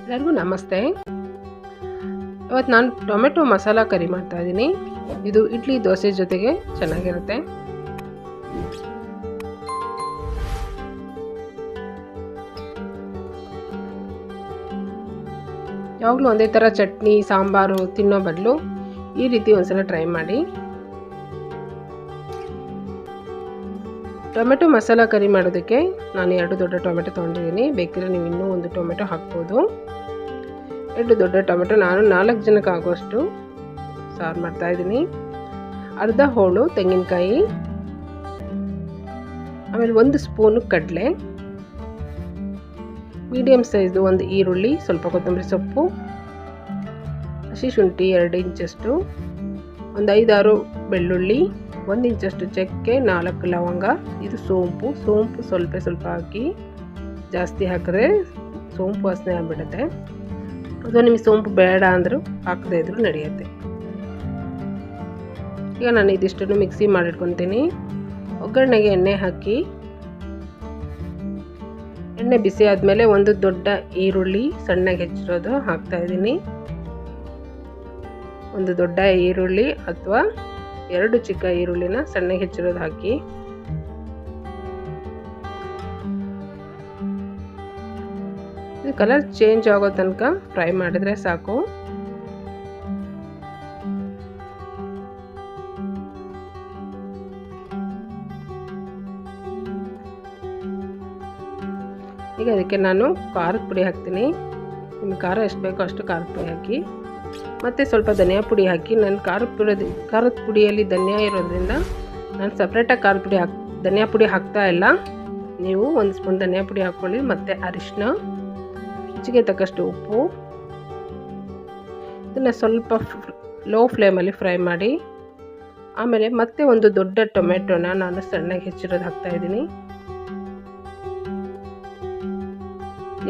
ಎಲ್ಲರಿಗೂ ನಮಸ್ತೆ. ಇವತ್ತು ನಾನು ಟೊಮೆಟೊ ಮಸಾಲ ಕರಿ ಮಾಡ್ತಾ ಇದ್ದೀನಿ. ಇದು ಇಡ್ಲಿ ದೋಸೆ ಜೊತೆಗೆ ಚೆನ್ನಾಗಿರುತ್ತೆ. ಯಾವಾಗಲೂ ಒಂದೇ ಥರ ಚಟ್ನಿ ಸಾಂಬಾರು ತಿನ್ನೋ ಬದಲು ಈ ರೀತಿ ಒಂದ್ಸಲ ಟ್ರೈ ಮಾಡಿ. ಟೊಮೆಟೊ ಮಸಾಲ ಕರಿ ಮಾಡೋದಕ್ಕೆ ನಾನು 2 ದೊಡ್ಡ ಟೊಮೆಟೊ ತೊಗೊಂಡಿದ್ದೀನಿ. ಬೇಕಿದ್ರೆ ನೀವು ಇನ್ನೂ 1 ಟೊಮೆಟೊ ಹಾಕ್ಬೋದು. 2 ದೊಡ್ಡ ಟೊಮೆಟೊ ನಾನು 4 ಜನಕ್ಕೆ ಆಗೋಷ್ಟು ಸಾರು ಮಾಡ್ತಾಯಿದ್ದೀನಿ. ಅರ್ಧ ಹೋಳು ತೆಂಗಿನಕಾಯಿ, ಆಮೇಲೆ 1 ಸ್ಪೂನು ಕಡಲೆ, ಮೀಡಿಯಮ್ ಸೈಜು 1 ಈರುಳ್ಳಿ, ಸ್ವಲ್ಪ ಕೊತ್ತಂಬರಿ ಸೊಪ್ಪು, ಹಸಿ ಶುಂಠಿ 2 ಇಂಚಷ್ಟು, ಒಂದು 5-6 ಬೆಳ್ಳುಳ್ಳಿ, 1 ಇಂಚಷ್ಟು ಚಕ್ಕೆ, 4 ಲವಂಗ, ಇದು ಸೋಂಪು ಸ್ವಲ್ಪ ಹಾಕಿ. ಜಾಸ್ತಿ ಹಾಕಿದ್ರೆ ಸೋಂಪು ವಾಸನೆ ಆಗಿಬಿಡುತ್ತೆ. ಅಥವಾ ನಿಮಗೆ ಸೋಂಪು ಬೇಡ ಅಂದರೂ ಹಾಕದೇ ಇದ್ರೂ ನಡೆಯುತ್ತೆ. ಈಗ ನಾನು ಇದಿಷ್ಟನ್ನು ಮಿಕ್ಸಿ ಮಾಡಿಟ್ಕೊತೀನಿ. ಒಗ್ಗರಣೆಗೆ ಎಣ್ಣೆ ಹಾಕಿ, ಎಣ್ಣೆ ಬಿಸಿ ಆದಮೇಲೆ 1 ದೊಡ್ಡ ಈರುಳ್ಳಿ ಸಣ್ಣಗೆ ಹೆಚ್ಚಿರೋದು ಹಾಕ್ತಾಯಿದ್ದೀನಿ. 1 ದೊಡ್ಡ ಈರುಳ್ಳಿ ಅಥವಾ 2 ಚಿಕ್ಕ ಈರುಳ್ಳಿನ ಸಣ್ಣಗೆ ಹೆಚ್ಚಿರೋದು ಹಾಕಿ. ಇದು ಕಲರ್ ಚೇಂಜ್ ಆಗೋ ತನಕ ಫ್ರೈ ಮಾಡಿದ್ರೆ ಸಾಕು. ಈಗ ಅದಕ್ಕೆ ನಾನು ಖಾರದ ಪುಡಿ ಹಾಕ್ತೀನಿ. ನಿಮಗೆ ಖಾರ ಎಷ್ಟು ಬೇಕೋ ಅಷ್ಟು ಖಾರದ ಪುಡಿ ಹಾಕಿ. ಮತ್ತು ಸ್ವಲ್ಪ ಧನಿಯಾ ಪುಡಿ ಹಾಕಿ. ನಾನು ಖಾರದ ಪುಡಿಯಲ್ಲಿ ಧನಿಯಾ ಇರೋದ್ರಿಂದ ನಾನು ಸಪ್ರೇಟಾಗಿ ಧನಿಯಾ ಪುಡಿ ಹಾಕ್ತಾ ಇಲ್ಲ. ನೀವು 1 ಸ್ಪೂನ್ ಧನಿಯಾ ಪುಡಿ ಹಾಕ್ಕೊಳ್ಳಿ. ಮತ್ತು ಅರಿಶಿನ, ರುಚಿಗೆ ತಕ್ಕಷ್ಟು ಉಪ್ಪು. ಇದನ್ನು ಸ್ವಲ್ಪ ಲೋ ಫ್ಲೇಮಲ್ಲಿ ಫ್ರೈ ಮಾಡಿ. ಆಮೇಲೆ ಮತ್ತೆ 1 ದೊಡ್ಡ ಟೊಮೆಟೊನ ನಾನು ಸಣ್ಣಗೆ ಹೆಚ್ಚಿರೋದು ಹಾಕ್ತಾಯಿದ್ದೀನಿ.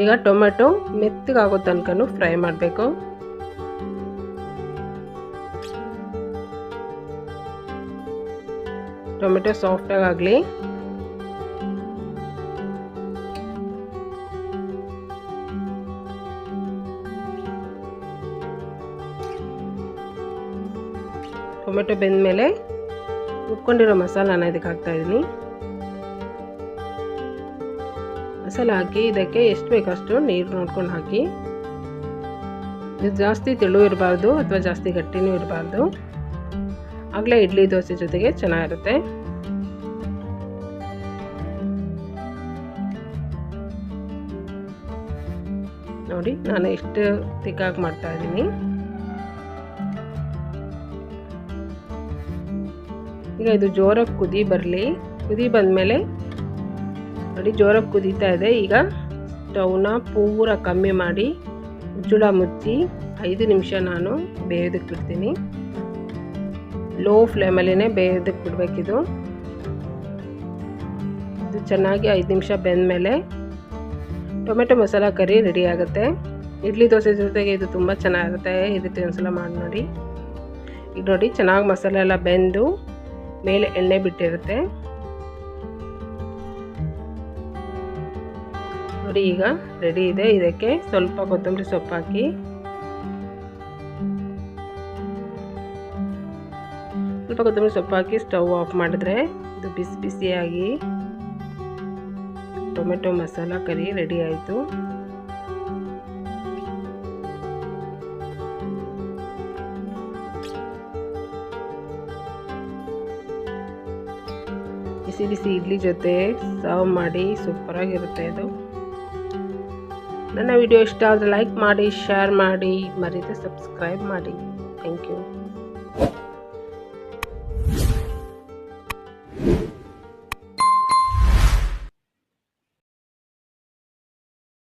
ಈಗ ಟೊಮೆಟೊ ಮೆತ್ತಗಾಗೋ ತನಕ ಫ್ರೈ ಮಾಡಬೇಕು. ಟೊಮೆಟೊ ಸಾಫ್ಟಾಗಿ ಆಗಲಿ. ಟೊಮೆಟೊ ಬೆಂದ ಮೇಲೆ ರುಬ್ಕೊಂಡಿರೋ ಮಸಾಲಾನ ಇದಕ್ಕೆ ಹಾಕ್ತಾಯಿದ್ದೀನಿ. ಮಸಾಲ ಹಾಕಿ ಇದಕ್ಕೆ ಎಷ್ಟು ಬೇಕಷ್ಟು ನೀರು ನೋಡ್ಕೊಂಡು ಹಾಕಿ. ಇದು ಜಾಸ್ತಿ ತೆಳು ಇರಬಾರ್ದು ಅಥವಾ ಜಾಸ್ತಿ ಗಟ್ಟಿನೂ ಇರಬಾರ್ದು. ಆಗಲೇ ಇಡ್ಲಿ ದೋಸೆ ಜೊತೆಗೆ ಚೆನ್ನಾಗಿರುತ್ತೆ. ನೋಡಿ ನಾನು ಎಷ್ಟು ತಿಕ್ಕಾಗಿ ಮಾಡ್ತಾ ಇದ್ದೀನಿ. ಈಗ ಇದು ಜೋರಾಗಿ ಕುದಿ ಬರಲಿ. ಕುದಿ ಬಂದಮೇಲೆ ನೋಡಿ ಜೋರಾಗಿ ಕುದೀತಾ ಇದೆ. ಈಗ ಸ್ಟವ್ನ ಪೂರ ಕಮ್ಮಿ ಮಾಡಿ ಮುಚ್ಚಳ ಮುಚ್ಚಿ 5 ನಿಮಿಷ ನಾನು ಬೇಯೋದಕ್ಕೆ ಬಿಡ್ತೀನಿ. ಲೋ ಫ್ಲೇಮಲ್ಲೇ ಬೇಯೋದಕ್ಕೆ ಬಿಡಬೇಕಿದು. ಇದು ಚೆನ್ನಾಗಿ 5 ನಿಮಿಷ ಬೆಂದಮೇಲೆ ಟೊಮೆಟೊ ಮಸಾಲ ಕರಿ ರೆಡಿ ಆಗುತ್ತೆ. ಇಡ್ಲಿ ದೋಸೆ ಜೊತೆಗೆ ಇದು ತುಂಬ ಚೆನ್ನಾಗಿರುತ್ತೆ. ಈ ರೀತಿ ಒಂದ್ಸಲ ಮಾಡಿ ನೋಡಿ. ಈಗ ನೋಡಿ ಚೆನ್ನಾಗಿ ಮಸಾಲೆ ಎಲ್ಲ ಬೆಂದು ಮೇಲೆ ಎಣ್ಣೆ ಬಿಟ್ಟಿರುತ್ತೆ. ನೋಡಿ ಈಗ ರೆಡಿ ಇದೆ. ಇದಕ್ಕೆ ಸ್ವಲ್ಪ ಕೊತ್ತಂಬರಿ ಸೊಪ್ಪು ಹಾಕಿ. ಸ್ವಲ್ಪ ಕೊತ್ತಂಬರಿ ಸೊಪ್ಪು ಹಾಕಿ ಸ್ಟವ್ ಆಫ್ ಮಾಡಿದ್ರೆ ಇದು ಬಿಸಿ ಬಿಸಿಯಾಗಿ ಟೊಮೆಟೊ ಮಸಾಲ ಕರಿ ರೆಡಿ ಆಯಿತು. ಬಿಸಿ ಬಿಸಿ ಇಡ್ಲಿ ಜೊತೆ ಸರ್ವ್ ಮಾಡಿ ಸೂಪರಾಗಿರುತ್ತೆ ಇದು. ನನ್ನ ವಿಡಿಯೋ ಇಷ್ಟ ಆದರೆ ಲೈಕ್ ಮಾಡಿ, ಶೇರ್ ಮಾಡಿ, ಮರೀದೆ ಸಬ್ಸ್ಕ್ರೈಬ್ ಮಾಡಿ. Thank you.